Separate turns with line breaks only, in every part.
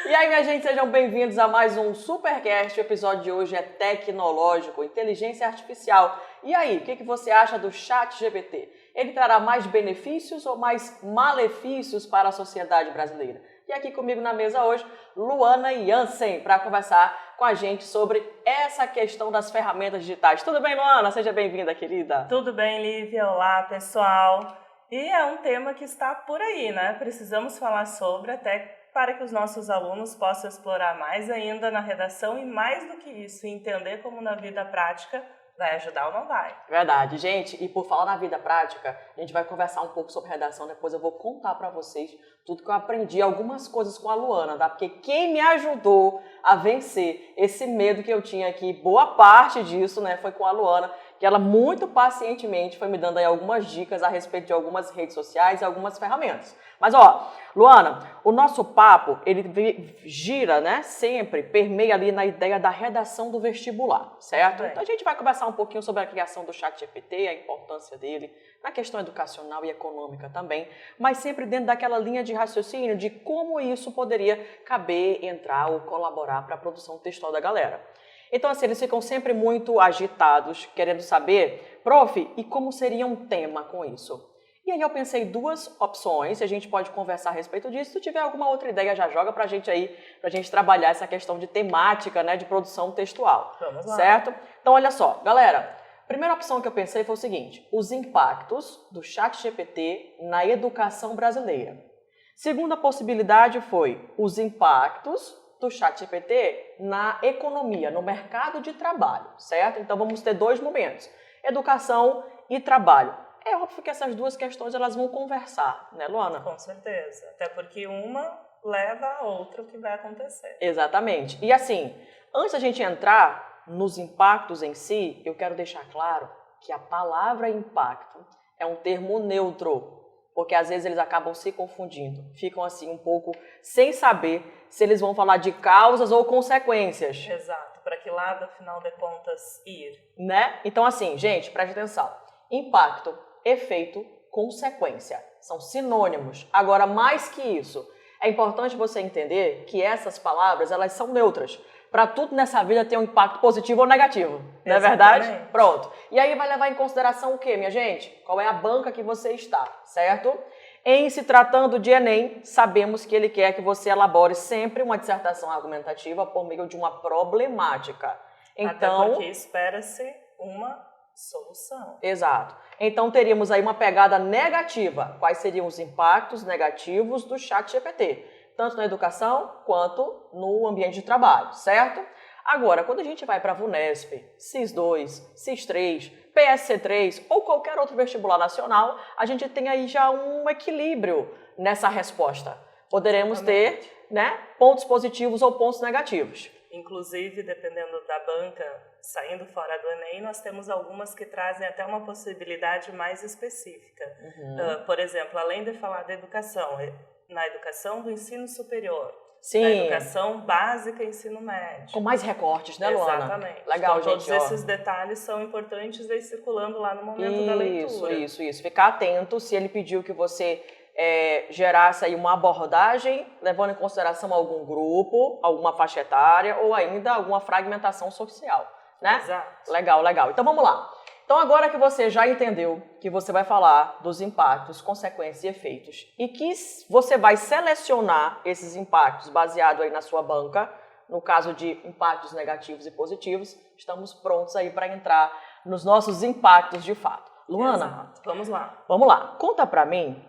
E aí, minha gente, sejam bem-vindos a mais um Supercast. O episódio de hoje é tecnológico, inteligência artificial. E aí, o que você acha do ChatGPT? Ele trará mais benefícios ou mais malefícios para a sociedade brasileira? E aqui comigo na mesa hoje, Luana Jansen, para conversar com a gente sobre essa questão das ferramentas digitais. Tudo bem, Luana? Seja bem-vinda, querida.
Tudo bem, Lívia? Olá, pessoal. E é um tema que está por aí, né? Precisamos falar sobre até para que os nossos alunos possam explorar mais ainda na redação e mais do que isso, entender como na vida prática vai ajudar ou não vai.
Verdade, gente. E por falar na vida prática, a gente vai conversar um pouco sobre redação. Depois eu vou contar para vocês tudo que eu aprendi, algumas coisas com a Luana, tá? Porque quem me ajudou a vencer esse medo que eu tinha aqui, boa parte disso, né, foi com a Luana, que ela muito pacientemente foi me dando aí algumas dicas a respeito de algumas redes sociais e algumas ferramentas. Mas ó, Luana, o nosso papo, ele gira, né, sempre permeia ali na ideia da redação do vestibular, certo? Então a gente vai conversar um pouquinho sobre a criação do ChatGPT, a importância dele, na questão educacional e econômica também, mas sempre dentro daquela linha de raciocínio de como isso poderia caber, entrar ou colaborar para a produção textual da galera. Então, assim, eles ficam sempre muito agitados, querendo saber, prof, e como seria um tema com isso? E aí eu pensei duas opções, e a gente pode conversar a respeito disso. Se tiver alguma outra ideia, já joga pra gente aí, pra gente trabalhar essa questão de temática, né, de produção textual.
Vamos lá.
Certo? Então, olha só, galera, a primeira opção que eu pensei foi o seguinte, os impactos do ChatGPT na educação brasileira. Segunda possibilidade foi os impactos do ChatGPT na economia, no mercado de trabalho, certo? Então vamos ter dois momentos, educação e trabalho. É óbvio que essas duas questões elas vão conversar, né, Luana?
Com certeza, até porque uma leva a outra o que vai acontecer.
Exatamente. E assim, antes da gente entrar nos impactos em si, eu quero deixar claro que a palavra impacto é um termo neutro, porque às vezes eles acabam se confundindo, ficam assim um pouco sem saber se eles vão falar de causas ou consequências.
Exato, para que lado, afinal de contas, ir.
Né? Então assim, gente, preste atenção. Impacto, efeito, consequência. São sinônimos. Agora, mais que isso, é importante você entender que essas palavras, elas são neutras. Para tudo nessa vida tem um impacto positivo ou negativo, não é verdade? Pronto. E aí vai levar em consideração o quê, minha gente? Qual é a banca que você está, certo? Em se tratando de Enem, sabemos que ele quer que você elabore sempre uma dissertação argumentativa por meio de uma problemática. Então,
até porque espera-se uma solução.
Exato. Então teríamos aí uma pegada negativa. Quais seriam os impactos negativos do ChatGPT? Tanto na educação quanto no ambiente de trabalho, certo? Agora, quando a gente vai para a VUNESP, CIS2, CIS3, PSC3 ou qualquer outro vestibular nacional, a gente tem aí já um equilíbrio nessa resposta. Poderemos ter, né, pontos positivos ou pontos negativos.
Inclusive, dependendo da banca, saindo fora do Enem, nós temos algumas que trazem até uma possibilidade mais específica. Por exemplo, além de falar da educação, na educação do ensino superior,
Sim.
Na educação básica e ensino médio.
Com mais recortes, né, Luana?
Exatamente.
Legal,
então,
gente.
Todos esses detalhes são importantes aí circulando lá no momento da leitura.
Isso. Ficar atento se ele pediu que você gerasse aí uma abordagem, levando em consideração algum grupo, alguma faixa etária ou ainda alguma fragmentação social, né?
Exato.
Legal. Então vamos lá. Então agora que você já entendeu que você vai falar dos impactos, consequências e efeitos e que você vai selecionar esses impactos baseado aí na sua banca, no caso de impactos negativos e positivos, estamos prontos aí para entrar nos nossos impactos de fato. Luana,
Exato. Vamos lá.
Vamos lá, conta pra mim.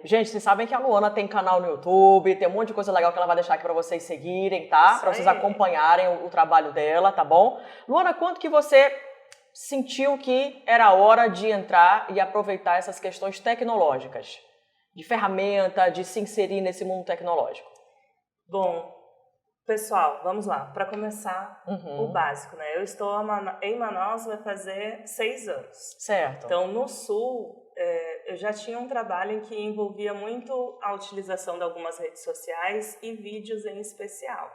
Gente, vocês sabem que a Luana tem canal no YouTube, tem um monte de coisa legal que ela vai deixar aqui pra vocês seguirem, tá? Pra vocês acompanharem o trabalho dela, tá bom? Luana, quanto que você sentiu que era hora de entrar e aproveitar essas questões tecnológicas, de ferramenta, de se inserir nesse mundo tecnológico?
Bom, pessoal, vamos lá. Para começar, o básico, né? Eu estou em Manaus, vai fazer 6 anos.
Certo.
Então, no Sul, eu já tinha um trabalho em que envolvia muito a utilização de algumas redes sociais e vídeos em especial.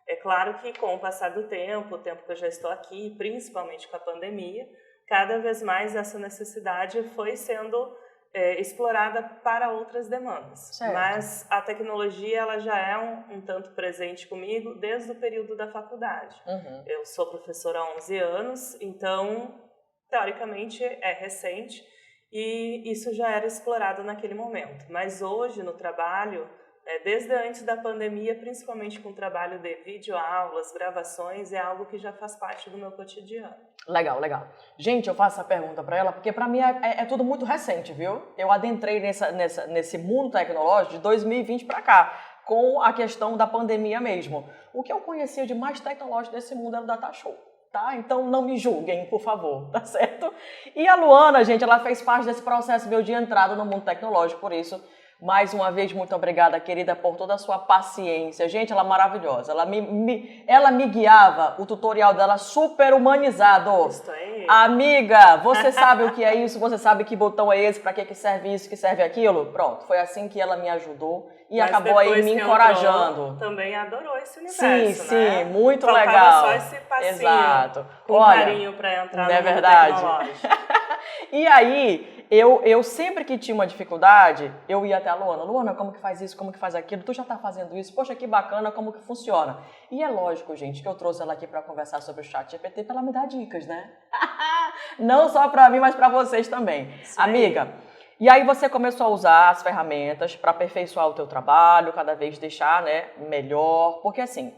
É claro que com o passar do tempo, o tempo que eu já estou aqui, principalmente com a pandemia, cada vez mais essa necessidade foi sendo explorada para outras demandas.
Certo.
Mas a tecnologia ela já é um tanto presente comigo desde o período da faculdade.
Uhum.
Eu sou professora há 11 anos, então, teoricamente, é recente e isso já era explorado naquele momento. Mas hoje, no trabalho, desde antes da pandemia, principalmente com o trabalho de videoaulas, gravações, é algo que já faz parte do meu cotidiano.
Legal, legal. Gente, eu faço essa pergunta para ela porque para mim é tudo muito recente, viu? Eu adentrei nesse mundo tecnológico de 2020 para cá, com a questão da pandemia mesmo. O que eu conhecia de mais tecnológico desse mundo era o Data Show, tá? Então não me julguem, por favor, tá certo? E a Luana, gente, ela fez parte desse processo meu de entrada no mundo tecnológico, por isso, mais uma vez, muito obrigada, querida, por toda a sua paciência. Gente, ela é maravilhosa. Ela me guiava, o tutorial dela super humanizado.
Isso aí.
Amiga, você sabe o que é isso? Você sabe que botão é esse? Para que serve isso? Que serve aquilo? Pronto, foi assim que ela me ajudou e
Mas
acabou aí me encorajando.
Entrou, também adorou esse universo,
sim,
né?
Muito
Faltava
legal.
só esse passinho.
Exato.
Com
Olha,
carinho para entrar no
é
mundo
verdade.
tecnológico.
E aí, eu sempre que tinha uma dificuldade, eu ia até a Luana. Luana, como que faz isso? Como que faz aquilo? Tu já tá fazendo isso? Poxa, que bacana, como que funciona? E é lógico, gente, que eu trouxe ela aqui para conversar sobre o ChatGPT para ela me dar dicas, né? Não só para mim, mas para vocês também.
Sim.
Amiga, e aí você começou a usar as ferramentas para aperfeiçoar o teu trabalho, cada vez deixar, né, melhor. Porque assim,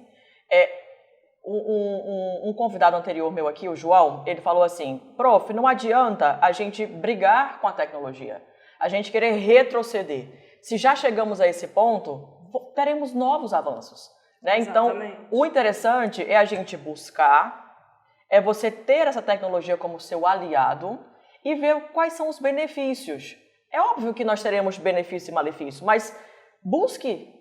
um convidado anterior meu aqui, o João, ele falou assim, prof, não adianta a gente brigar com a tecnologia, a gente querer retroceder. Se já chegamos a esse ponto, teremos novos avanços, né? Então, o interessante é a gente buscar, é você ter essa tecnologia como seu aliado e ver quais são os benefícios. É óbvio que nós teremos benefício e malefício, mas busque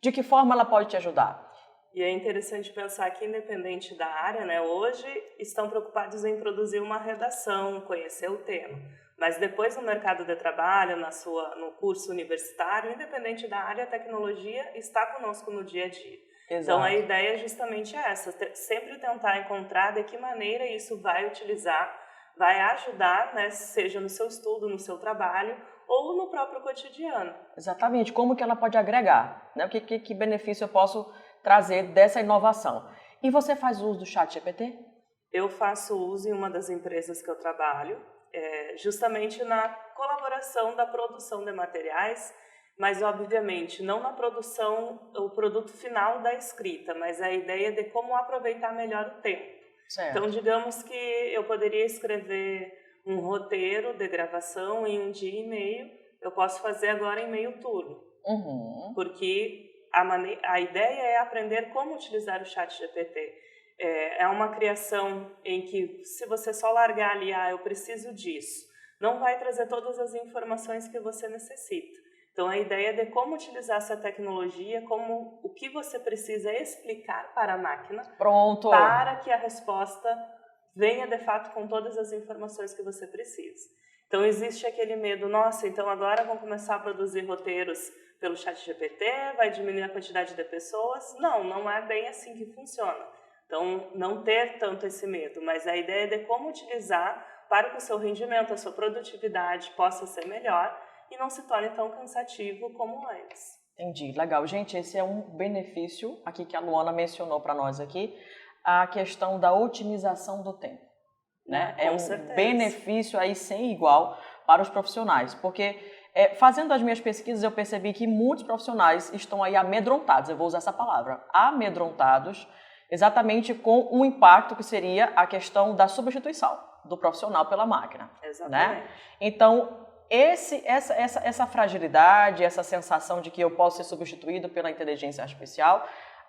de que forma ela pode te ajudar.
E é interessante pensar que, independente da área, né, hoje estão preocupados em produzir uma redação, conhecer o tema. Mas depois no mercado de trabalho, no curso universitário, independente da área, a tecnologia está conosco no dia a dia.
Exato.
Então a ideia é justamente essa, sempre tentar encontrar de que maneira isso vai ajudar, né, seja no seu estudo, no seu trabalho ou no próprio cotidiano.
Exatamente, como que ela pode agregar, né? Que benefício eu posso trazer dessa inovação. E você faz uso do ChatGPT?
Eu faço uso em uma das empresas que eu trabalho, justamente na colaboração da produção de materiais, mas obviamente não na produção, o produto final da escrita, mas a ideia de como aproveitar melhor o tempo.
Certo.
Então, digamos que eu poderia escrever um roteiro de gravação em um dia e meio, eu posso fazer agora em meio turno.
Uhum.
Porque a ideia é aprender como utilizar o ChatGPT. É uma criação em que, se você só largar ali, eu preciso disso, não vai trazer todas as informações que você necessita. Então, a ideia é de como utilizar essa tecnologia, o que você precisa explicar para a máquina.
Pronto.
Para que a resposta venha, de fato, com todas as informações que você precisa. Então, existe aquele medo, nossa, então agora vão começar a produzir roteiros pelo ChatGPT, vai diminuir a quantidade de pessoas. Não é bem assim que funciona. Então, não ter tanto esse medo, mas a ideia é de como utilizar para que o seu rendimento, a sua produtividade possa ser melhor e não se torne tão cansativo como antes.
Entendi, legal. Gente, esse é um benefício aqui que a Luana mencionou para nós aqui, a questão da otimização do tempo. Né? É um benefício aí sem igual para os profissionais, porque fazendo as minhas pesquisas eu percebi que muitos profissionais estão aí amedrontados, eu vou usar essa palavra, amedrontados, exatamente com o impacto que seria a questão da substituição do profissional pela máquina.
Exatamente.
Né? Então, essa fragilidade, essa sensação de que eu posso ser substituído pela inteligência artificial,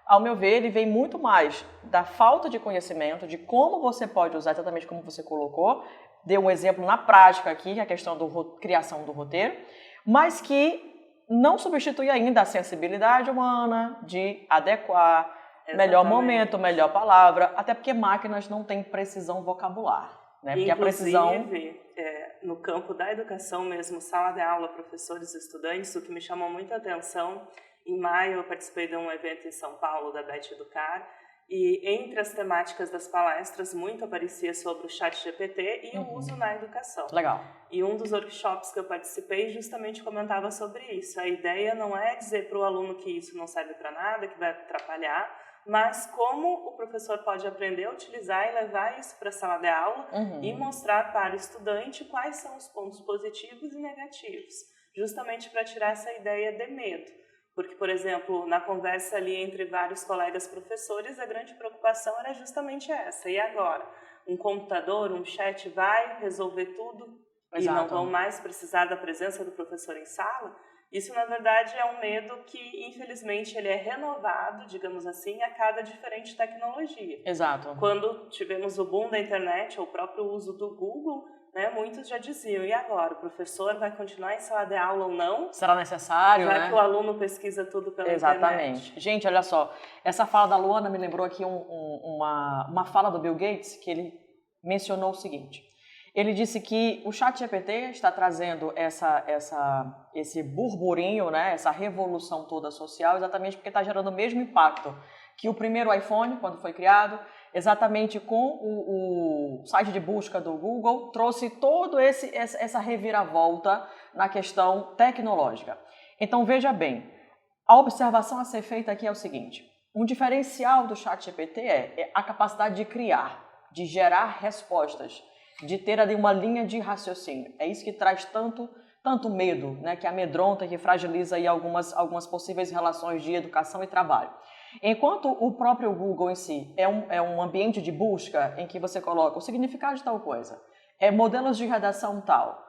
ao meu ver, ele vem muito mais da falta de conhecimento, de como você pode usar, exatamente como você colocou, deu um exemplo na prática aqui, que é a questão da criação do roteiro, mas que não substitui ainda a sensibilidade humana de adequar, melhor momento, melhor palavra, até porque máquinas não têm precisão vocabular. Né? Porque a precisão...
no campo da educação mesmo, sala de aula, professores e estudantes, o que me chamou muita atenção, em maio eu participei de um evento em São Paulo da Beth Educar, E entre as temáticas das palestras, muito aparecia sobre o ChatGPT e o uso na educação.
Legal.
E um dos workshops que eu participei justamente comentava sobre isso. A ideia não é dizer para o aluno que isso não serve para nada, que vai atrapalhar, mas como o professor pode aprender a utilizar e levar isso para a sala de aula e mostrar para o estudante quais são os pontos positivos e negativos, justamente para tirar essa ideia de medo. Porque, por exemplo, na conversa ali entre vários colegas professores, a grande preocupação era justamente essa. E agora? Um computador, um chat vai resolver tudo e não vão mais precisar da presença do professor em sala? Isso, na verdade, é um medo que, infelizmente, ele é renovado, digamos assim, a cada diferente tecnologia.
Exato.
Quando tivemos o boom da internet, ou o próprio uso do Google, né, muitos já diziam, e agora? O professor vai continuar em sala de aula ou não?
Será necessário,
Já
né?
que o aluno pesquisa tudo pela internet.
Gente, olha só, essa fala da Luana me lembrou aqui uma fala do Bill Gates, que ele mencionou o seguinte. Ele disse que o ChatGPT está trazendo esse burburinho, né, essa revolução toda social, exatamente porque está gerando o mesmo impacto que o primeiro iPhone, quando foi criado, exatamente com o site de busca do Google, trouxe toda essa reviravolta na questão tecnológica. Então, veja bem, a observação a ser feita aqui é o seguinte, um diferencial do ChatGPT é a capacidade de criar, de gerar respostas, de ter ali uma linha de raciocínio. É isso que traz tanto medo, né, que amedronta, que fragiliza aí algumas possíveis relações de educação e trabalho. Enquanto o próprio Google em si é um ambiente de busca em que você coloca o significado de tal coisa, modelos de redação tal,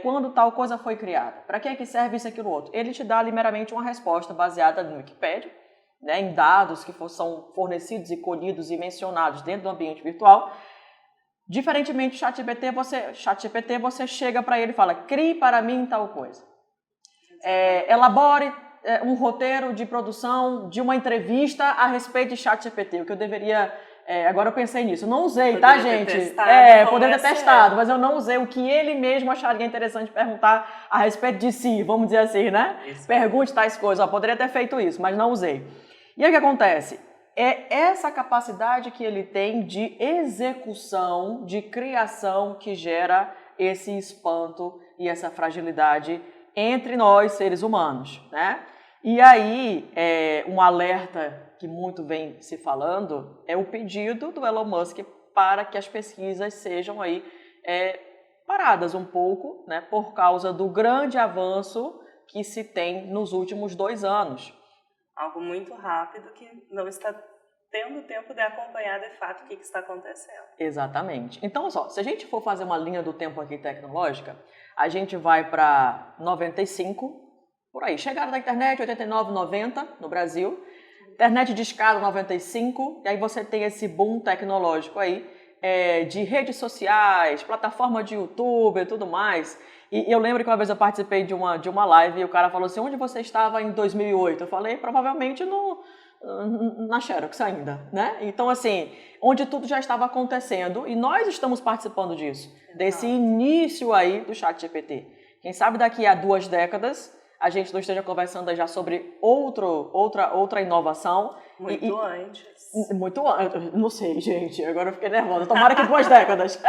quando tal coisa foi criada, para que é que serve isso e aquilo outro, ele te dá ali meramente uma resposta baseada no Wikipedia, né, em dados que são fornecidos e colhidos e mencionados dentro do ambiente virtual. Diferentemente do ChatGPT, você chega para ele e fala, crie para mim tal coisa. Elabore um roteiro de produção de uma entrevista a respeito de ChatGPT, o que eu deveria... agora eu pensei nisso, eu não usei, tá, gente? Poderia ter testado, mas eu não usei o que ele mesmo acharia interessante perguntar a respeito de si, vamos dizer assim, né? Isso. Pergunte tais coisas, poderia ter feito isso, mas não usei. E aí o que acontece? É essa capacidade que ele tem de execução, de criação, que gera esse espanto e essa fragilidade entre nós, seres humanos, né? E aí, um alerta que muito vem se falando é o pedido do Elon Musk para que as pesquisas sejam aí paradas um pouco, né? Por causa do grande avanço que se tem nos últimos 2 anos.
Algo muito rápido que não está tendo tempo de acompanhar de fato o que está acontecendo.
Exatamente. Então, só, se a gente for fazer uma linha do tempo aqui tecnológica, a gente vai para 95, por aí. Chegada da internet, 89, 90 no Brasil. Internet de escada, 95. E aí você tem esse boom tecnológico aí, de redes sociais, plataforma de YouTube e tudo mais. E eu lembro que uma vez eu participei de uma live e o cara falou assim, onde você estava em 2008? Eu falei, provavelmente na Xerox ainda, né? Então, assim, onde tudo já estava acontecendo e nós estamos participando disso, desse início aí do ChatGPT. Quem sabe daqui a 2 décadas a gente não esteja conversando já sobre outra inovação.
Muito antes.
Muito antes, não sei, gente, agora eu fiquei nervosa. Tomara que 2 décadas.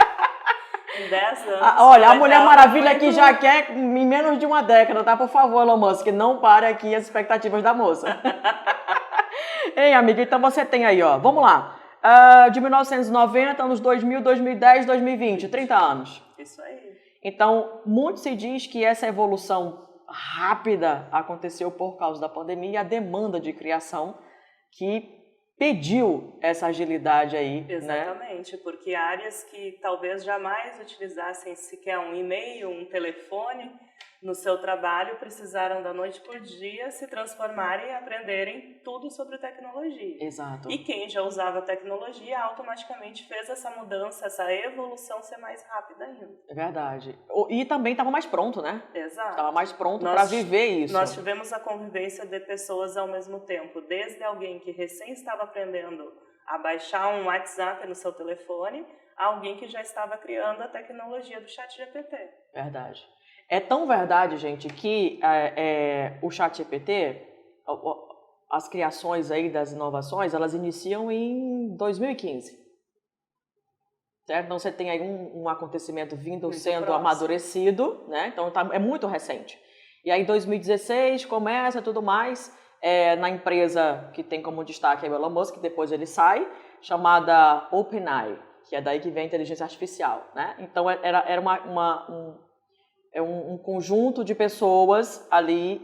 Em 10 anos.
Olha, a Mulher Maravilha aqui já quer em menos de 1 década, tá? Por favor, Elon Musk, não pare aqui as expectativas da moça. Hein, amiga? Então você tem aí, ó. Vamos lá. De 1990, anos 2000, 2010, 2020, 30 anos.
Isso aí.
Então, muito se diz que essa evolução rápida aconteceu por causa da pandemia e a demanda de criação que pediu essa agilidade aí,
exatamente, né? Porque áreas que talvez jamais utilizassem sequer um e-mail, um telefone no seu trabalho, precisaram da noite por dia se transformarem e aprenderem tudo sobre tecnologia.
Exato.
E quem já usava tecnologia automaticamente fez essa mudança, essa evolução ser mais rápida ainda.
É verdade. E também estava mais pronto, né?
Exato.
Estava mais pronto para viver isso.
Nós tivemos a convivência de pessoas ao mesmo tempo, desde alguém que recém estava aprendendo a baixar um WhatsApp no seu telefone, a alguém que já estava criando a tecnologia do ChatGPT.
Verdade. É tão verdade, gente, que o ChatGPT, as criações aí das inovações, elas iniciam em 2015. Certo? Então você tem aí um acontecimento vindo
Muito
sendo
próximo.
amadurecido, né? Então é muito recente. E aí em 2016 começa tudo mais, na empresa que tem como destaque o Elon Musk, que depois ele sai, chamada OpenAI, que é daí que vem a inteligência artificial, né? Então era um conjunto de pessoas ali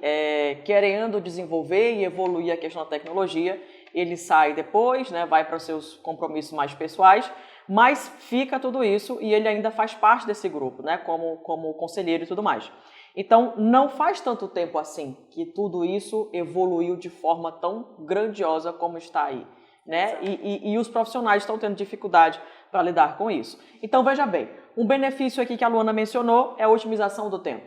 querendo desenvolver e evoluir a questão da tecnologia. Ele sai depois, né, vai para os seus compromissos mais pessoais, mas fica tudo isso e ele ainda faz parte desse grupo, né, como conselheiro e tudo mais. Então, não faz tanto tempo assim que tudo isso evoluiu de forma tão grandiosa como está aí, né? E os profissionais estão tendo dificuldade para lidar com isso. Então, veja bem, um benefício aqui que a Luana mencionou é a otimização do tempo.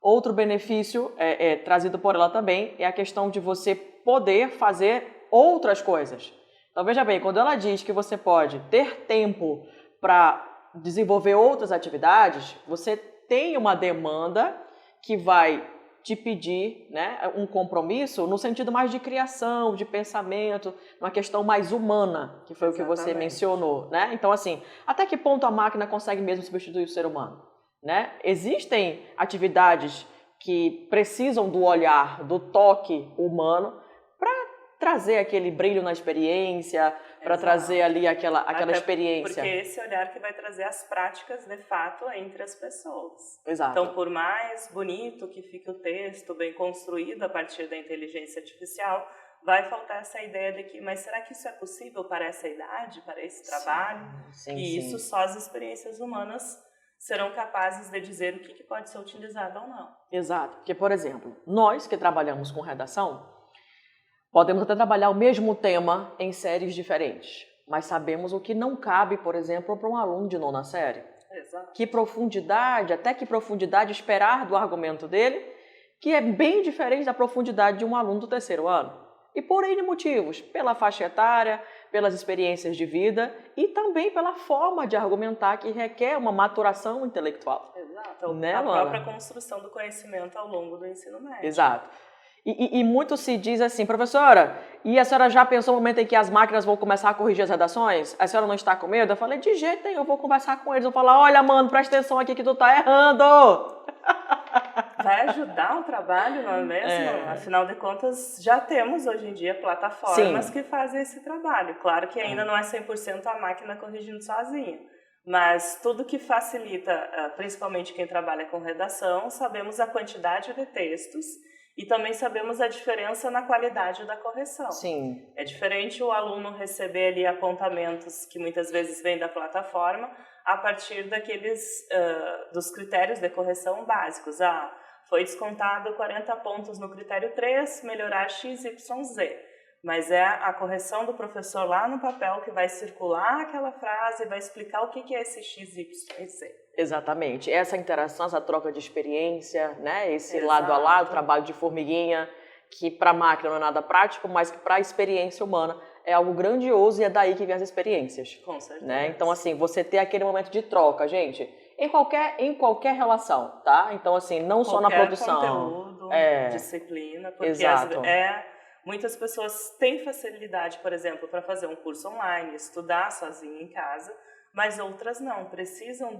Outro benefício trazido por ela também é a questão de você poder fazer outras coisas. Então, veja bem, quando ela diz que você pode ter tempo para desenvolver outras atividades, você tem uma demanda que vai te pedir, né, um compromisso no sentido mais de criação, de pensamento, uma questão mais humana, que foi o que você mencionou, né? Então, assim, até que ponto a máquina consegue mesmo substituir o ser humano, né? Existem atividades que precisam do olhar, do toque humano para trazer aquele brilho na experiência, para trazer ali aquela experiência.
Porque esse olhar que vai trazer as práticas, de fato, entre as pessoas.
Exato.
Então, por mais bonito que fique o texto, bem construído a partir da inteligência artificial, vai faltar essa ideia de que, mas será que isso é possível para essa idade, para esse trabalho?
Sim,
e isso só as experiências humanas serão capazes de dizer o que pode ser utilizado ou não.
Exato. Porque, por exemplo, nós que trabalhamos com redação, podemos até trabalhar o mesmo tema em séries diferentes, mas sabemos o que não cabe, por exemplo, para um aluno de nona série.
Exato.
Até que profundidade esperar do argumento dele, que é bem diferente da profundidade de um aluno do terceiro ano. E por N motivos, pela faixa etária, pelas experiências de vida e também pela forma de argumentar que requer uma maturação intelectual.
Exato,
né,
a
Luana?
própria construção do conhecimento ao longo do ensino médio.
Exato. E muito se diz assim, professora, e a senhora já pensou no momento em que as máquinas vão começar a corrigir as redações? A senhora não está com medo? Eu falei, de jeito nenhum, eu vou conversar com eles, vou falar, olha, mano, presta atenção aqui que tu tá errando.
Vai ajudar o trabalho, não é mesmo? Afinal de contas, já temos hoje em dia plataformas que fazem esse trabalho. Claro que ainda não é 100% a máquina corrigindo sozinha, mas tudo que facilita, principalmente quem trabalha com redação, sabemos a quantidade de textos e também sabemos a diferença na qualidade da correção.
Sim.
É diferente o aluno receber ali apontamentos que muitas vezes vêm da plataforma a partir dos critérios de correção básicos. Foi descontado 40 pontos no critério 3, melhorar x, y, z. Mas é a correção do professor lá no papel que vai circular aquela frase e vai explicar o que é esse x, y e z.
Exatamente. Essa interação, essa troca de experiência, né? Esse
Exato.
lado a lado, trabalho de formiguinha, que para a máquina não é nada prático, mas que para a experiência humana é algo grandioso e é daí que vem as experiências.
Com certeza.
Né? Então, assim, você ter aquele momento de troca, gente, em qualquer relação, tá? Então, assim, não só na produção.
Conteúdo, disciplina, porque muitas pessoas têm facilidade, por exemplo, para fazer um curso online, estudar sozinho em casa, mas outras não, precisam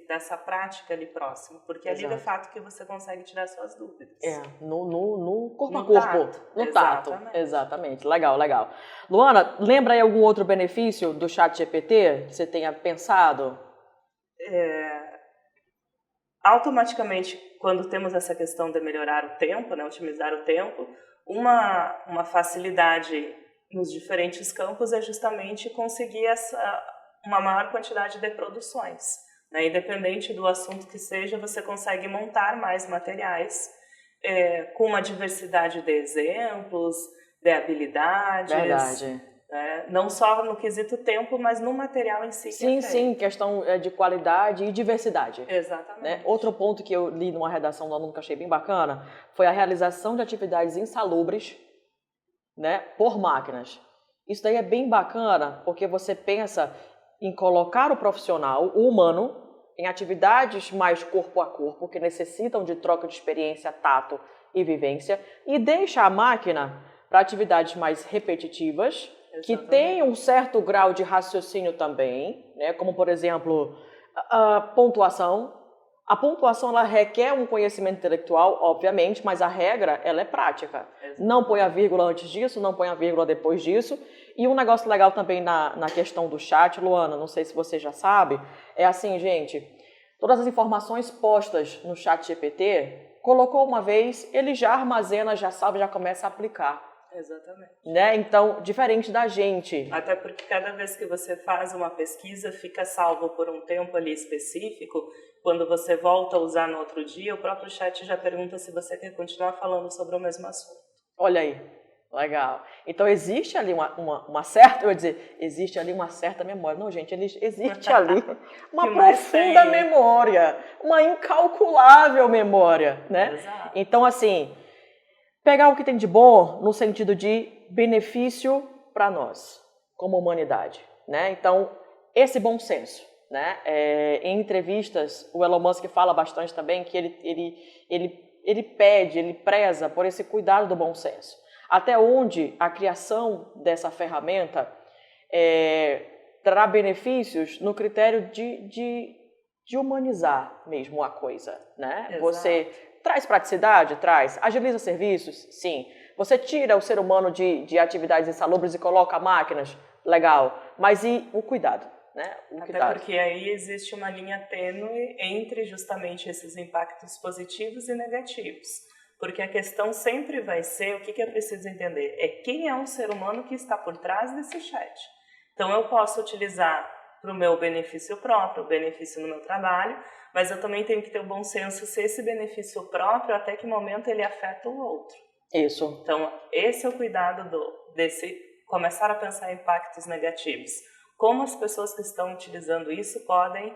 dessa prática ali próximo, porque ali de fato que você consegue tirar suas dúvidas.
No corpo a corpo, no tato. Exatamente. Legal. Luana, lembra aí algum outro benefício do ChatGPT que você tenha pensado?
Automaticamente, quando temos essa questão de melhorar o tempo, né, otimizar o tempo, uma facilidade nos diferentes campos é justamente conseguir uma maior quantidade de produções. Né? Independente do assunto que seja, você consegue montar mais materiais com uma diversidade de exemplos, de habilidades.
Verdade.
Não só no quesito tempo, mas no material em si.
Sim, questão de qualidade e diversidade.
Exatamente.
Né? Outro ponto que eu li numa redação do aluno que eu achei bem bacana foi a realização de atividades insalubres, né, por máquinas. Isso daí é bem bacana, porque você pensa em colocar o profissional, o humano, em atividades mais corpo a corpo, que necessitam de troca de experiência, tato e vivência, e deixa a máquina para atividades mais repetitivas, que
Exatamente.
tem um certo grau de raciocínio também, né? Como, por exemplo, a pontuação. A pontuação ela requer um conhecimento intelectual, obviamente, mas a regra ela é prática. Não põe a vírgula antes disso, não põe a vírgula depois disso. E um negócio legal também na questão do chat, Luana, não sei se você já sabe, é assim, gente, todas as informações postas no chat GPT, colocou uma vez, ele já armazena, já sabe, já começa a aplicar.
Exatamente.
Né? Então, diferente da gente.
Até porque cada vez que você faz uma pesquisa, fica salvo por um tempo ali específico. Quando você volta a usar no outro dia, o próprio chat já pergunta se você quer continuar falando sobre o mesmo assunto.
Olha aí, legal. Então, existe ali uma certa, eu ia dizer, existe ali uma certa memória. Não, gente, existe ali uma profunda memória, uma incalculável memória, né?
Exato.
Então, assim, pegar o que tem de bom no sentido de benefício para nós, como humanidade, né? Então, esse bom senso, né? Em entrevistas, o Elon Musk fala bastante também que ele pede, ele preza por esse cuidado do bom senso. Até onde a criação dessa ferramenta trará benefícios no critério de humanizar mesmo a coisa, né?
Exato.
Você traz praticidade? Traz. Agiliza serviços? Sim. Você tira o ser humano de atividades insalubres e coloca máquinas? Legal. Mas e o cuidado? Né?
Até porque aí existe uma linha tênue entre justamente esses impactos positivos e negativos. Porque a questão sempre vai ser, o que é preciso entender? É quem é um ser humano que está por trás desse chat. Então eu posso utilizar para o meu benefício próprio, o benefício no meu trabalho, mas eu também tenho que ter o bom senso se esse benefício próprio, até que momento ele afeta o outro.
Isso.
Então, esse é o cuidado desse começar a pensar em impactos negativos. Como as pessoas que estão utilizando isso podem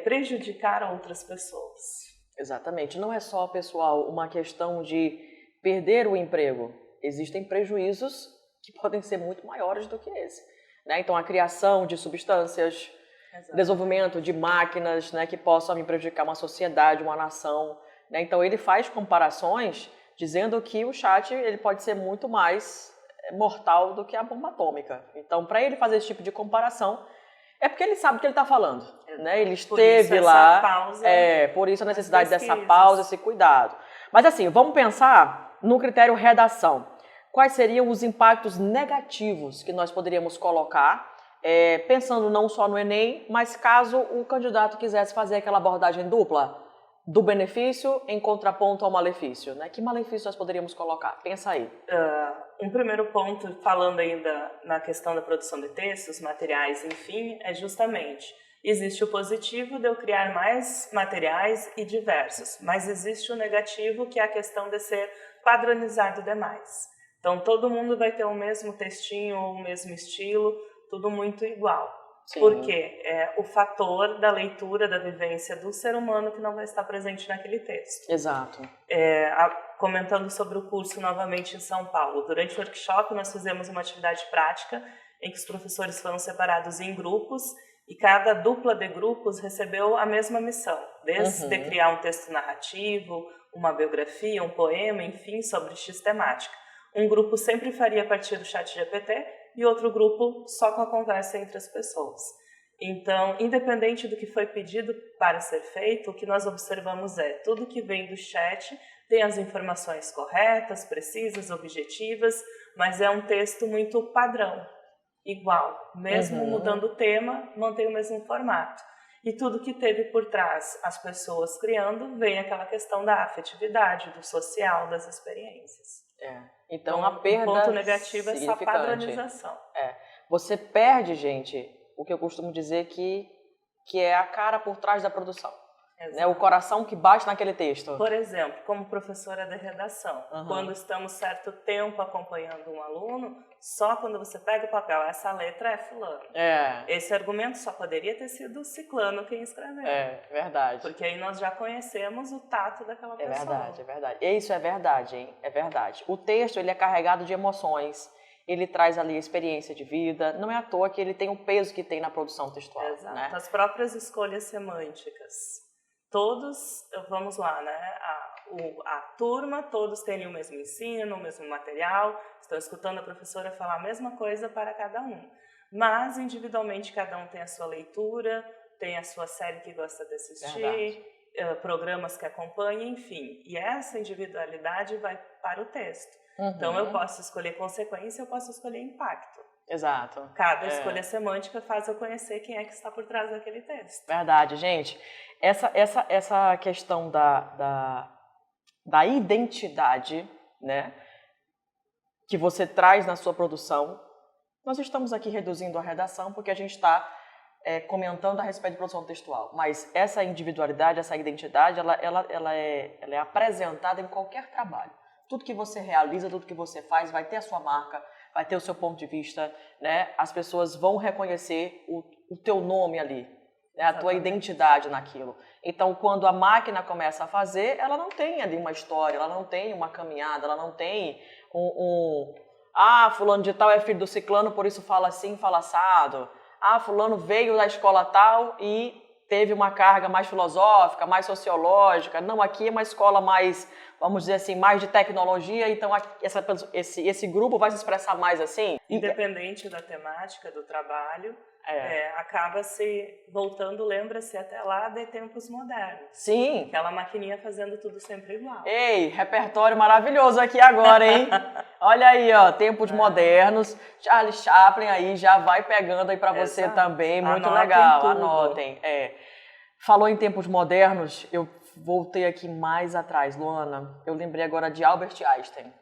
prejudicar outras pessoas.
Exatamente. Não é só, pessoal, uma questão de perder o emprego. Existem prejuízos que podem ser muito maiores do que esse. Né? Então, a criação de substâncias, desenvolvimento de máquinas, né, que possam prejudicar uma sociedade, uma nação. Né? Então, ele faz comparações dizendo que o chat ele pode ser muito mais mortal do que a bomba atômica. Então, para ele fazer esse tipo de comparação, é porque ele sabe o que ele está falando. Né? Ele esteve lá, por isso a necessidade dessa pausa, esse cuidado. Mas assim, vamos pensar no critério redação. Quais seriam os impactos negativos que nós poderíamos colocar, pensando não só no Enem, mas caso o candidato quisesse fazer aquela abordagem dupla, do benefício em contraponto ao malefício, né? Que malefício nós poderíamos colocar? Pensa aí.
Um primeiro ponto, falando ainda na questão da produção de textos, materiais, enfim, é justamente, existe o positivo de eu criar mais materiais e diversos, mas existe o negativo, que é a questão de ser padronizado demais. Então, todo mundo vai ter o mesmo textinho, o mesmo estilo, tudo muito igual. Sim. Porque é o fator da leitura, da vivência do ser humano que não vai estar presente naquele texto.
Exato.
Comentando sobre o curso novamente em São Paulo, durante o workshop nós fizemos uma atividade prática em que os professores foram separados em grupos e cada dupla de grupos recebeu a mesma missão, desde criar um texto narrativo, uma biografia, um poema, enfim, sobre X temática. Um grupo sempre faria a partir do chat GPT e outro grupo só com a conversa entre as pessoas. Então, independente do que foi pedido para ser feito, o que nós observamos é tudo que vem do chat tem as informações corretas, precisas, objetivas, mas é um texto muito padrão, igual. Mesmo mudando o tema, mantém o mesmo formato. E tudo que teve por trás as pessoas criando, vem aquela questão da afetividade, do social, das experiências.
Então, a perda
o ponto negativo é essa padronização.
Você perde, gente, o que eu costumo dizer que é a cara por trás da produção. Né? O coração que bate naquele texto.
Por exemplo, como professora de redação, quando estamos certo tempo acompanhando um aluno, só quando você pega o papel, essa letra é fulano. Esse argumento só poderia ter sido ciclano quem escreveu.
Verdade.
Porque aí nós já conhecemos o tato daquela pessoa.
É verdade. Isso é verdade, hein? É verdade. O texto, ele é carregado de emoções. Ele traz ali a experiência de vida. Não é à toa que ele tem o peso que tem na produção textual.
Exato.
Né?
As próprias escolhas semânticas. Todos, vamos lá, né? a turma, todos têm o mesmo ensino, o mesmo material, estão escutando a professora falar a mesma coisa para cada um. Mas, individualmente, cada um tem a sua leitura, tem a sua série que gosta de assistir, programas que acompanha, enfim. E essa individualidade vai para o texto. Então, eu posso escolher consequência, eu posso escolher impacto.
Exato.
Cada escolha semântica faz eu conhecer quem é que está por trás daquele texto.
Verdade, gente. Essa questão da identidade, né, que você traz na sua produção, nós estamos aqui reduzindo a redação porque a gente está comentando a respeito de produção textual. Mas essa individualidade, essa identidade, ela é apresentada em qualquer trabalho. Tudo que você realiza, tudo que você faz, vai ter a sua marca, vai ter o seu ponto de vista, né? As pessoas vão reconhecer o teu nome ali, né? A tua identidade naquilo. Então, quando a máquina começa a fazer, ela não tem ali uma história, ela não tem uma caminhada, ela não tem fulano de tal é filho do ciclano, por isso fala assim, fala assado. Fulano veio da escola tal e teve uma carga mais filosófica, mais sociológica. Não, aqui é uma escola mais, vamos dizer assim, mais de tecnologia, então esse grupo vai se expressar mais assim.
Independente da temática do trabalho, acaba se voltando, lembra-se até lá de tempos modernos.
Sim.
Aquela maquininha fazendo tudo sempre igual.
Ei, repertório maravilhoso aqui agora, hein? Olha aí, ó, tempos modernos. Charlie Chaplin aí já vai pegando aí para você também, muito legal.
Tudo.
Anotem. Falou em tempos modernos, eu voltei aqui mais atrás, Luana. Eu lembrei agora de Albert Einstein,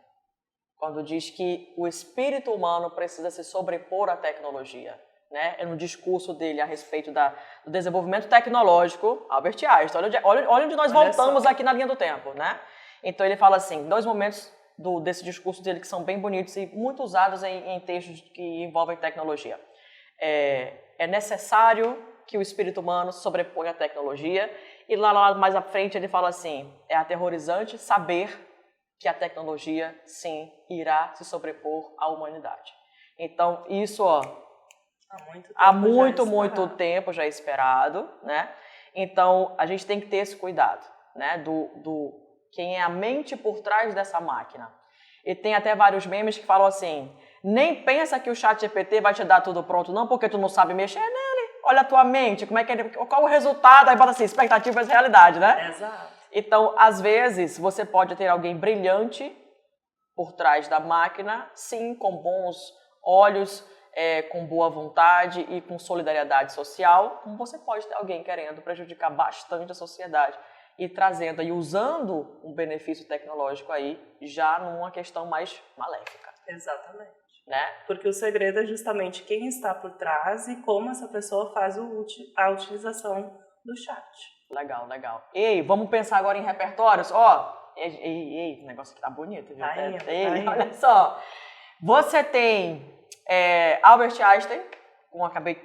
quando diz que o espírito humano precisa se sobrepor à tecnologia. Né? É no discurso dele a respeito do desenvolvimento tecnológico, Albert Einstein. Olha onde nós voltamos aqui na linha do tempo. Né? Então ele fala assim, 2 momentos desse discurso dele que são bem bonitos e muito usados em textos que envolvem tecnologia. É necessário que o espírito humano se sobreponha à tecnologia, e lá mais à frente ele fala assim, é aterrorizante saber que a tecnologia, sim, irá se sobrepor à humanidade. Então, isso, há muito tempo já é esperado, né? Então, a gente tem que ter esse cuidado, né? Quem é a mente por trás dessa máquina. E tem até vários memes que falam assim, nem pensa que o ChatGPT vai te dar tudo pronto, não, porque tu não sabe mexer nele. Olha a tua mente, qual o resultado? Aí bota assim, expectativa versus realidade, né?
Exato.
Então, às vezes, você pode ter alguém brilhante por trás da máquina, sim, com bons olhos, com boa vontade e com solidariedade social, como você pode ter alguém querendo prejudicar bastante a sociedade e trazendo e usando um benefício tecnológico aí já numa questão mais maléfica.
Exatamente.
Né?
Porque o segredo é justamente quem está por trás e como essa pessoa faz a utilização do chat.
Legal, legal. Ei, vamos pensar agora em repertórios? O negócio aqui tá bonito, viu?
Tá indo.
Olha só. Você tem Albert Einstein,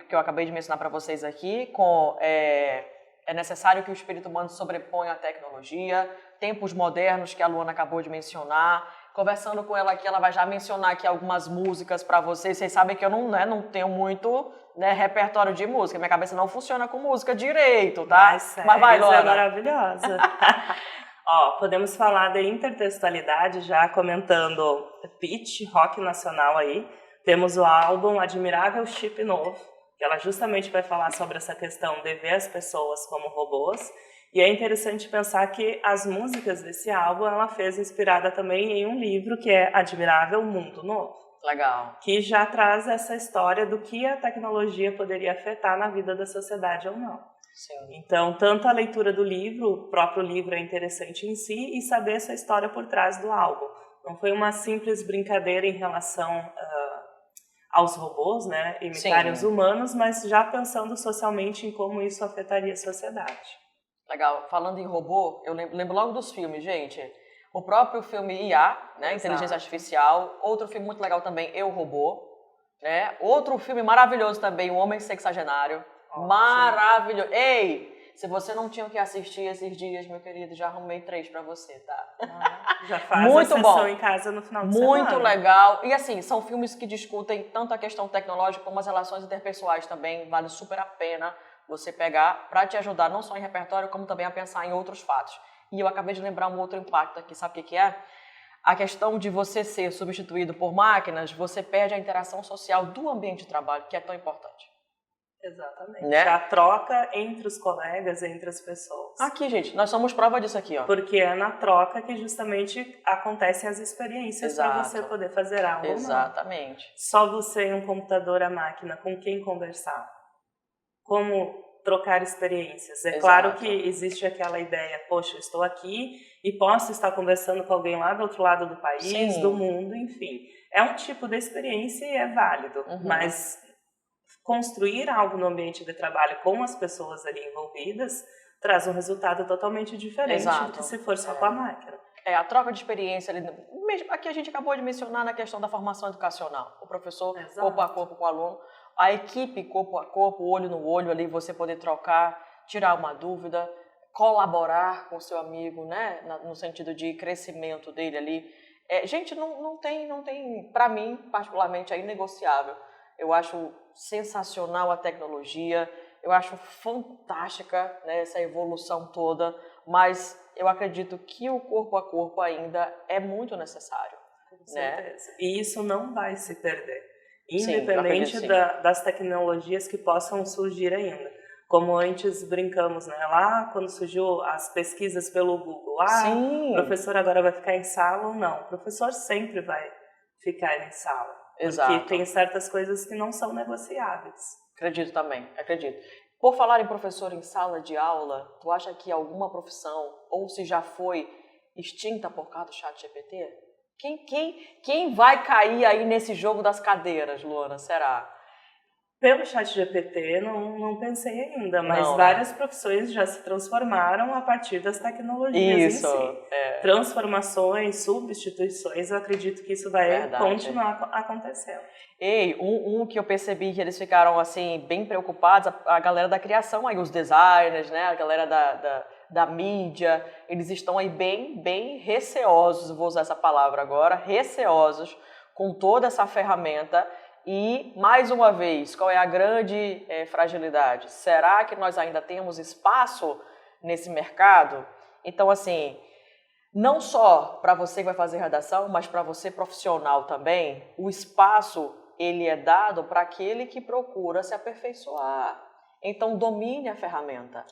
que eu acabei de mencionar para vocês aqui, é necessário que o espírito humano sobreponha à tecnologia, tempos modernos que a Luana acabou de mencionar. Conversando com ela aqui, ela vai já mencionar aqui algumas músicas para vocês. Vocês sabem que eu não tenho muito repertório de música. Minha cabeça não funciona com música direito, tá?
Mas vai, Luana. É maravilhosa. Podemos falar de intertextualidade já comentando pitch, rock nacional aí. Temos o álbum Admirável Chip Novo, que ela justamente vai falar sobre essa questão de ver as pessoas como robôs. E é interessante pensar que as músicas desse álbum ela fez inspirada também em um livro que é Admirável Mundo Novo.
Legal.
Que já traz essa história do que a tecnologia poderia afetar na vida da sociedade ou não.
Sim.
Então, tanto a leitura do livro, o próprio livro é interessante em si, e saber essa história por trás do álbum. Não foi uma simples brincadeira em relação aos robôs, né, imitarem os humanos, mas já pensando socialmente em como isso afetaria a sociedade.
Legal. Falando em robô, eu lembro logo dos filmes, gente. O próprio filme IA, né, Inteligência Artificial. Outro filme muito legal também, Eu, Robô. Né? Outro filme maravilhoso também, O Homem Sexagenário. Maravilhoso. Ei, se você não tinha o que assistir esses dias, meu querido, já arrumei 3 pra você, tá?
Já faz muito a sessão em casa no final de semana.
Muito legal. E assim, são filmes que discutem tanto a questão tecnológica como as relações interpessoais também. Vale super a pena você pegar para te ajudar não só em repertório, como também a pensar em outros fatos. E eu acabei de lembrar um outro impacto aqui, sabe o que é? A questão de você ser substituído por máquinas, você perde a interação social do ambiente de trabalho, que é tão importante.
Exatamente.
Né?
A troca entre os colegas, entre as pessoas.
Aqui, gente, nós somos prova disso aqui, ó.
Porque é na troca que justamente acontecem as experiências para você poder fazer algo.
Exatamente.
Ou não. Só você e um computador, a máquina, com quem conversar. Como trocar experiências. É claro que existe aquela ideia, poxa, eu estou aqui e posso estar conversando com alguém lá do outro lado do país,
Sim.
do mundo, enfim. É um tipo de experiência e é válido, mas construir algo no ambiente de trabalho com as pessoas ali envolvidas traz um resultado totalmente diferente do que se for só com a máquina.
A troca de experiência ali, mesmo aqui a gente acabou de mencionar na questão da formação educacional, o professor corpo a corpo com o aluno, a equipe corpo a corpo, olho no olho ali, você poder trocar, tirar uma dúvida, colaborar com o seu amigo, né, no sentido de crescimento dele ali. Gente, não tem, para mim, particularmente, é inegociável. Eu acho sensacional a tecnologia, eu acho fantástica, né, essa evolução toda, mas eu acredito que o corpo a corpo ainda é muito necessário.
Com certeza. E isso não vai se perder, independente
sim.
das tecnologias que possam surgir ainda. Como antes brincamos, né? Lá quando surgiu as pesquisas pelo Google, o professor agora vai ficar em sala ou não? O professor sempre vai ficar em sala. Porque tem certas coisas que não são negociáveis.
Acredito também, acredito. Por falar em professor em sala de aula, tu acha que alguma profissão, ou se já foi extinta por causa do ChatGPT? Quem vai cair aí nesse jogo das cadeiras, Luana, será?
Pelo ChatGPT, não pensei ainda, mas várias profissões já se transformaram a partir das tecnologias em si. Transformações, substituições, eu acredito que isso vai continuar acontecendo.
Um que eu percebi que eles ficaram assim bem preocupados, a galera da criação, aí, os designers, né, a galera da mídia, eles estão aí bem receosos, vou usar essa palavra agora, receosos com toda essa ferramenta. E, mais uma vez, qual é a grande fragilidade? Será que nós ainda temos espaço nesse mercado? Então, assim, não só para você que vai fazer redação, mas para você profissional também, o espaço ele é dado para aquele que procura se aperfeiçoar. Então, domine a ferramenta.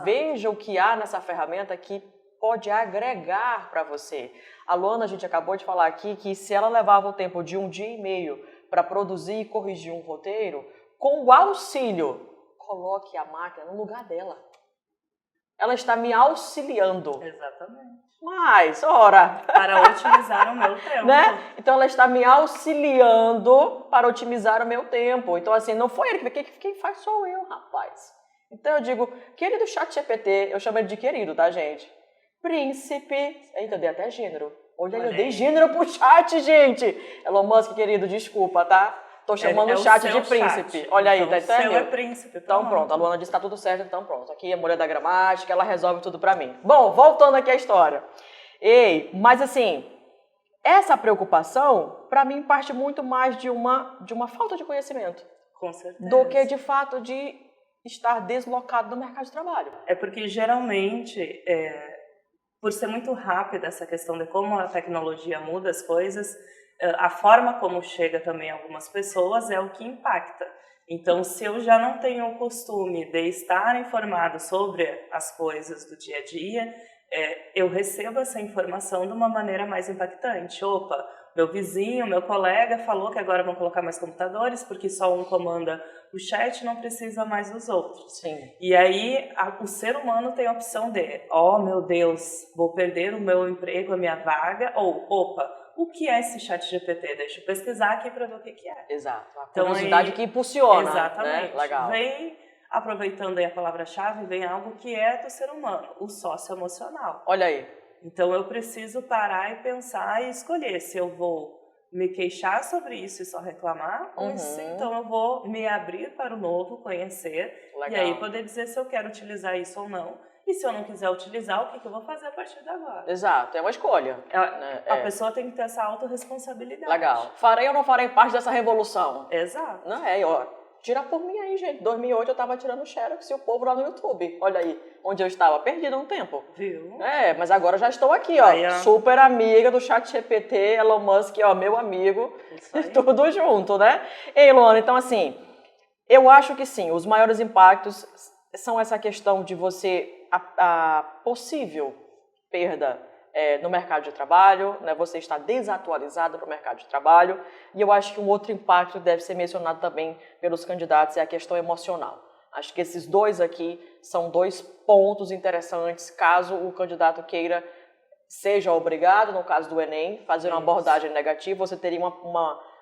Veja o que há nessa ferramenta que pode agregar para você. A Luana, a gente acabou de falar aqui que se ela levava o tempo de 1 dia e meio para produzir e corrigir um roteiro, com o auxílio, coloque a máquina no lugar dela. Ela está me auxiliando.
Exatamente.
Mas, ora...
Para otimizar o meu tempo.
Né? Então, ela está me auxiliando para otimizar o meu tempo. Então, assim, não foi ele que quem faz sou eu, rapaz. Então, eu digo, querido ChatGPT, eu chamo ele de querido, tá, gente? Príncipe... Eita, eu dei até gênero. Olha, eu dei gênero pro chat, gente. Elon Musk, querido, desculpa, tá? Tô chamando o chat de príncipe.
Chat.
Olha aí,
então,
tá entendendo?
O seu é príncipe.
Então pronto, a Luana disse que tá tudo certo, então pronto. Aqui a mulher da gramática, ela resolve tudo pra mim. Bom, voltando aqui à história. Mas assim, essa preocupação, pra mim, parte muito mais de uma falta de conhecimento.
Com certeza.
Do que de fato de estar deslocado do mercado de trabalho.
É porque geralmente... por ser muito rápida essa questão de como a tecnologia muda as coisas, a forma como chega também a algumas pessoas é o que impacta. Então, se eu já não tenho o costume de estar informado sobre as coisas do dia a dia, eu recebo essa informação de uma maneira mais impactante. Opa, meu vizinho, meu colega falou que agora vão colocar mais computadores porque só um comanda o chat, não precisa mais dos outros.
Sim.
E aí o ser humano tem a opção de, meu Deus, vou perder o meu emprego, a minha vaga, ou, opa, o que é esse ChatGPT? Deixa eu pesquisar aqui para ver o que é.
Exato, a curiosidade que impulsiona.
Exatamente.
Né? Legal.
Vem, aproveitando aí a palavra-chave, vem algo que é do ser humano, o socioemocional.
Olha aí.
Então eu preciso parar e pensar e escolher se eu vou me queixar sobre isso e só reclamar, ou se então eu vou me abrir para o novo, conhecer, e aí poder dizer se eu quero utilizar isso ou não. E se eu não quiser utilizar, o que eu vou fazer a partir de agora?
Exato, é uma escolha.
A pessoa tem que ter essa autorresponsabilidade.
Legal. Farei ou não farei parte dessa revolução?
Exato.
Não Tira por mim aí, gente. 2008 eu tava tirando xerox e o povo lá no YouTube. Olha aí, onde eu estava, perdida um tempo.
Viu?
Mas agora já estou aqui, ó.
Aí, ó.
Super amiga do ChatGPT, Elon Musk, ó, meu amigo. Tudo junto, né? Ei, Luana, então assim, eu acho que sim, os maiores impactos são essa questão de você, a possível perda no mercado de trabalho, né? Você está desatualizado no mercado de trabalho, e eu acho que um outro impacto que deve ser mencionado também pelos candidatos é a questão emocional. Acho que esses dois aqui são dois pontos interessantes, caso o candidato queira, seja obrigado, no caso do Enem, fazer uma abordagem negativa, você teria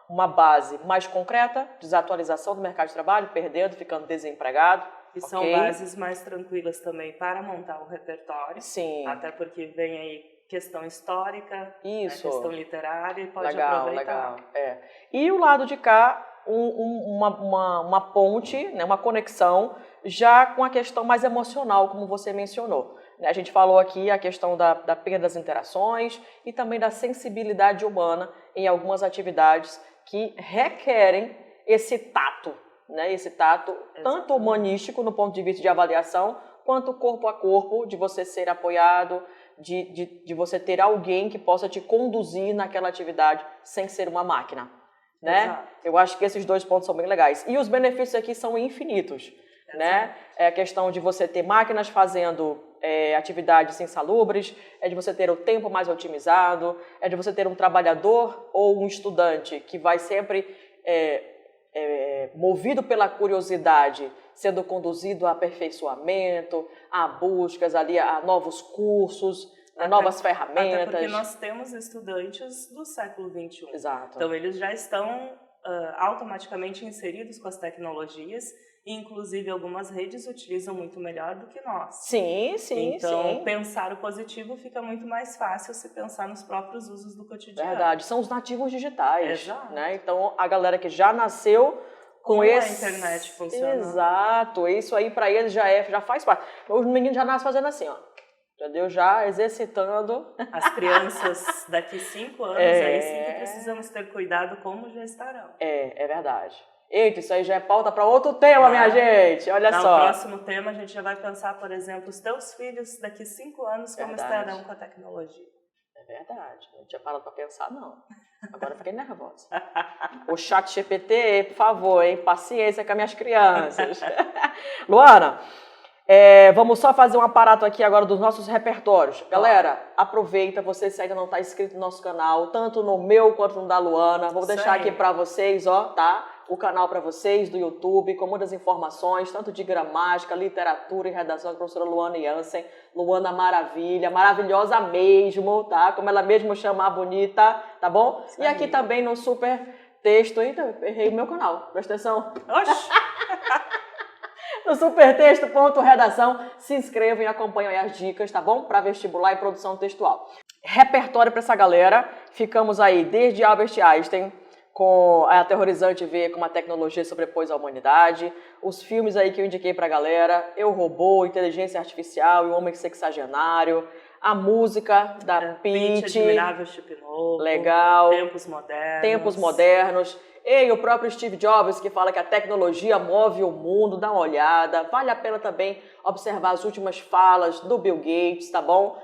uma base mais concreta, desatualização do mercado de trabalho, perdendo, ficando desempregado.
E são bases mais tranquilas também para montar o repertório.
Sim.
Até porque vem aí questão histórica,
isso.
Né, questão literária e pode
legal,
aproveitar.
Legal. E o lado de cá, uma ponte, né, uma conexão já com a questão mais emocional, como você mencionou. A gente falou aqui a questão da perda das interações e também da sensibilidade humana em algumas atividades que requerem esse tato, né? Esse tato tanto humanístico no ponto de vista de avaliação, quanto corpo a corpo, de você ser apoiado, de você ter alguém que possa te conduzir naquela atividade sem ser uma máquina, né?
Exato.
Eu acho que esses dois pontos são bem legais. E os benefícios aqui são infinitos, né? É a questão de você ter máquinas fazendo atividades insalubres, é de você ter o tempo mais otimizado, é de você ter um trabalhador ou um estudante que vai sempre movido pela curiosidade, sendo conduzido a aperfeiçoamento, a buscas ali, a novos cursos, a novas ferramentas.
Até porque nós temos estudantes do século XXI.
Exato.
Então, eles já estão automaticamente inseridos com as tecnologias e, inclusive, algumas redes utilizam muito melhor do que nós.
Sim.
Então, pensar o positivo fica muito mais fácil se pensar nos próprios usos do cotidiano.
Verdade, são os nativos digitais.
Exato.
Né? Então, a galera que já nasceu com
a internet funcionando.
Exato, isso aí para eles já faz parte. Os meninos já nascem fazendo assim, ó. Entendeu? Já exercitando.
As crianças daqui 5 anos, aí sim que precisamos ter cuidado como já estarão.
É verdade. Eita, isso aí já é pauta para outro tema, minha gente. Olha só.
No próximo tema, a gente já vai pensar, por exemplo, os teus filhos daqui 5 anos, como estarão com a tecnologia.
É verdade. Não tinha parado para pensar, não. Agora eu fiquei nervosa. O ChatGPT, por favor, hein? Paciência com as minhas crianças. Luana, vamos só fazer um aparato aqui agora dos nossos repertórios. Galera, aproveita, você se ainda não está inscrito no nosso canal, tanto no meu quanto no da Luana. Vou deixar aqui para vocês, ó, tá? O canal para vocês do YouTube, com muitas informações, tanto de gramática, literatura e redação, da professora Luana Jansen. Luana Maravilha, maravilhosa mesmo, tá? Como ela mesmo chama a bonita, tá bom? E aqui também no super texto, eita, errei o meu canal, presta atenção.
Oxi!
No supertexto.redação, se inscrevam e acompanhem aí as dicas, tá bom? Para vestibular e produção textual. Repertório para essa galera, ficamos aí desde Albert Einstein, com a aterrorizante ver como a tecnologia sobrepôs a humanidade, os filmes aí que eu indiquei pra galera, Eu, Robô, Inteligência Artificial e o Homem Sexagenário, a música da Pitty,
Admirável Chip Novo,
legal,
Tempos Modernos,
e o próprio Steve Jobs, que fala que a tecnologia move o mundo, dá uma olhada, vale a pena também observar as últimas falas do Bill Gates, tá bom?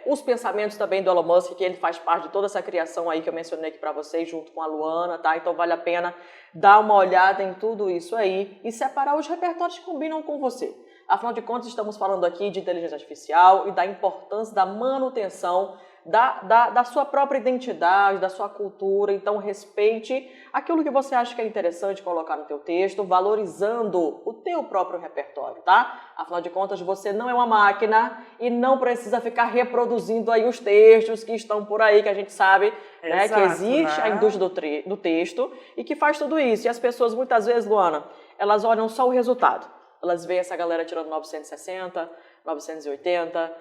Os pensamentos também do Elon Musk, que ele faz parte de toda essa criação aí que eu mencionei aqui para vocês, junto com a Luana, tá? Então vale a pena dar uma olhada em tudo isso aí e separar os repertórios que combinam com você. Afinal de contas, estamos falando aqui de inteligência artificial e da importância da manutenção da sua própria identidade, da sua cultura. Então respeite aquilo que você acha que é interessante colocar no teu texto, valorizando o teu próprio repertório, tá? Afinal de contas, você não é uma máquina e não precisa ficar reproduzindo aí os textos que estão por aí, que a gente sabe, né, que existe a indústria do texto e que faz tudo isso. E as pessoas, muitas vezes, Luana, elas olham só o resultado. Elas veem essa galera tirando 960, 980,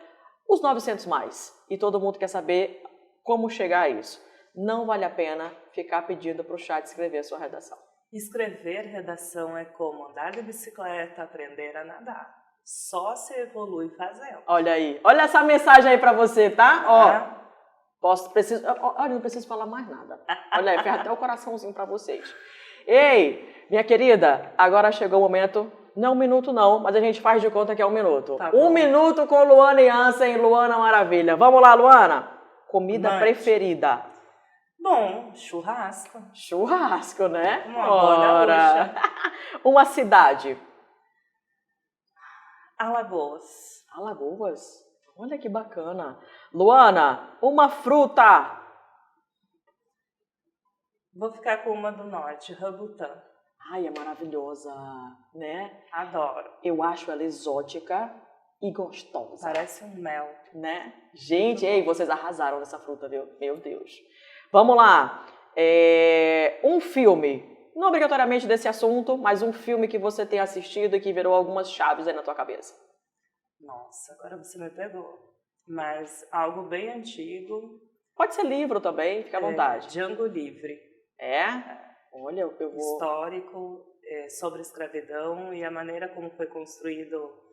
os 900 mais. E todo mundo quer saber como chegar a isso. Não vale a pena ficar pedindo para o chat escrever a sua redação.
Escrever redação é como andar de bicicleta, aprender a nadar. Só se evolui fazendo.
Olha aí. Olha essa mensagem aí para você, tá? Olha, não preciso falar mais nada. Olha aí, fez até o coraçãozinho para vocês. Ei, Minha querida, agora chegou o momento, não 1 minuto não, mas a gente faz de conta que é 1 minuto.
Tá
1
bom.
minuto com Luana e Ansem, Luana Maravilha. Vamos lá, Luana? Comida
Mande.
preferida?
Bom, churrasco.
Churrasco, né?
Uma boa gaúcha.
Uma cidade?
Alagoas.
Alagoas? Olha que bacana. Luana, uma fruta?
Vou ficar com uma do norte, rambutã.
Ai, é maravilhosa, né?
Adoro.
Eu acho ela exótica e gostosa.
Parece um mel.
Né? Gente, ei, vocês arrasaram nessa fruta, viu? Meu Deus. Vamos lá. Um filme, não obrigatoriamente desse assunto, mas um filme que você tenha assistido e que virou algumas chaves aí na tua cabeça.
Nossa, agora você me pegou. Mas algo bem antigo.
Pode ser livro também, fica à vontade.
Django Livre.
Olha, eu vou...
Histórico, sobre a escravidão e a maneira como foi construído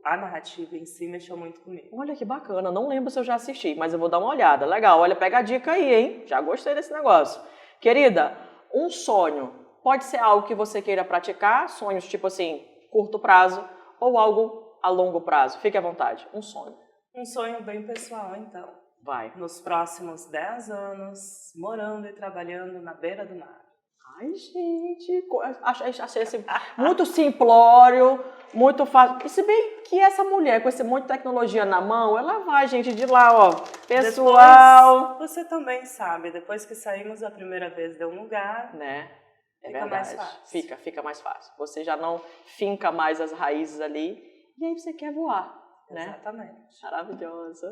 a narrativa em si mexeu muito comigo.
Olha que bacana, não lembro se eu já assisti, mas eu vou dar uma olhada. Legal, olha, pega a dica aí, hein? Já gostei desse negócio. Querida, um sonho pode ser algo que você queira praticar, sonhos tipo assim, curto prazo, ou algo a longo prazo. Fique à vontade, um sonho.
Um sonho bem pessoal, então.
Vai.
Nos próximos 10 anos, morando e trabalhando na beira do mar.
Ai, gente, achei assim, muito simplório, muito fácil. E se bem que essa mulher, com esse monte de tecnologia na mão, ela vai, gente, de lá, ó, pessoal.
Depois, você também sabe, depois que saímos a primeira vez de um lugar,
né? É
fica
verdade.
mais fácil.
Fica mais fácil. Você já não finca mais as raízes ali, e aí você quer voar, né?
Exatamente.
Maravilhosa.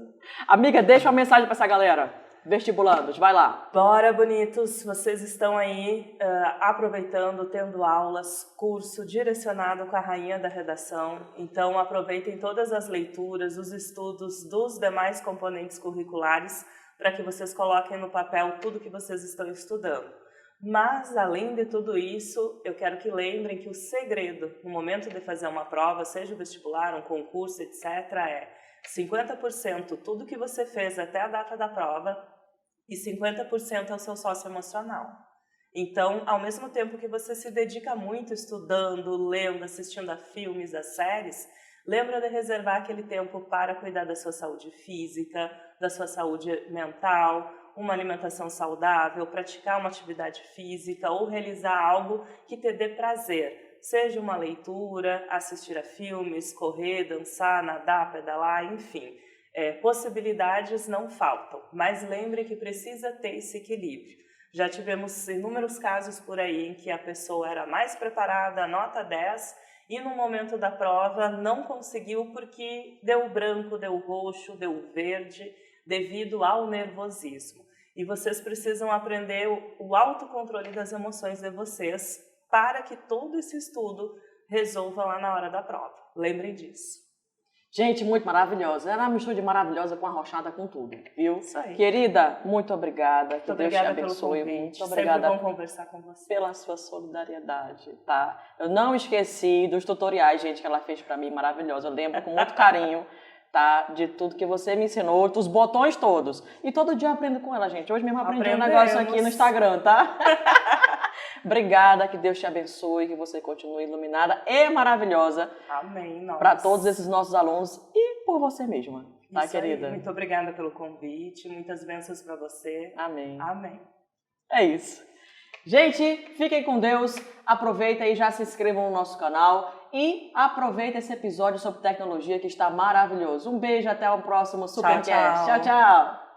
Amiga, deixa uma mensagem para essa galera. Vestibulandos, vai lá.
Bora, bonitos! Vocês estão aí aproveitando, tendo aulas, curso direcionado com a rainha da redação. Então, aproveitem todas as leituras, os estudos dos demais componentes curriculares para que vocês coloquem no papel tudo que vocês estão estudando. Mas, além de tudo isso, eu quero que lembrem que o segredo no momento de fazer uma prova, seja o vestibular, um concurso, etc., é 50% tudo que você fez até a data da prova e 50% é o seu sócio emocional. Então, ao mesmo tempo que você se dedica muito estudando, lendo, assistindo a filmes, a séries, lembra de reservar aquele tempo para cuidar da sua saúde física, da sua saúde mental, uma alimentação saudável, praticar uma atividade física ou realizar algo que te dê prazer. Seja uma leitura, assistir a filmes, correr, dançar, nadar, pedalar, enfim. Possibilidades não faltam, mas lembre que precisa ter esse equilíbrio. Já tivemos inúmeros casos por aí em que a pessoa era mais preparada, nota 10, e no momento da prova não conseguiu porque deu branco, deu roxo, deu verde, devido ao nervosismo. E vocês precisam aprender o autocontrole das emoções de vocês para que todo esse estudo resolva lá na hora da prova. Lembrem disso.
Gente, muito maravilhosa. Era uma mistura de maravilhosa com arrochada com tudo, viu?
Isso aí.
Querida, muito obrigada. Que
Muito
Deus te
obrigada
abençoe.
pelo convite.
Muito obrigada.
Sempre bom conversar com você.
Pela sua solidariedade, tá? Eu não esqueci dos tutoriais, gente, que ela fez pra mim, maravilhosa. Eu lembro com muito carinho, tá? De tudo que você me ensinou, dos botões todos. E todo dia eu aprendo com ela, gente. Hoje mesmo eu aprendi um negócio aqui no Instagram, tá? Obrigada, que Deus te abençoe, que você continue iluminada e maravilhosa.
Amém.
Para todos esses nossos alunos e por você mesma, tá,
Isso
querida?
Aí. Muito obrigada pelo convite, muitas bênçãos para você.
Amém.
Amém.
É isso. Gente, fiquem com Deus, aproveita e já se inscrevam no nosso canal e aproveita esse episódio sobre tecnologia que está maravilhoso. Um beijo, até o próximo Supercast. Tchau, tchau.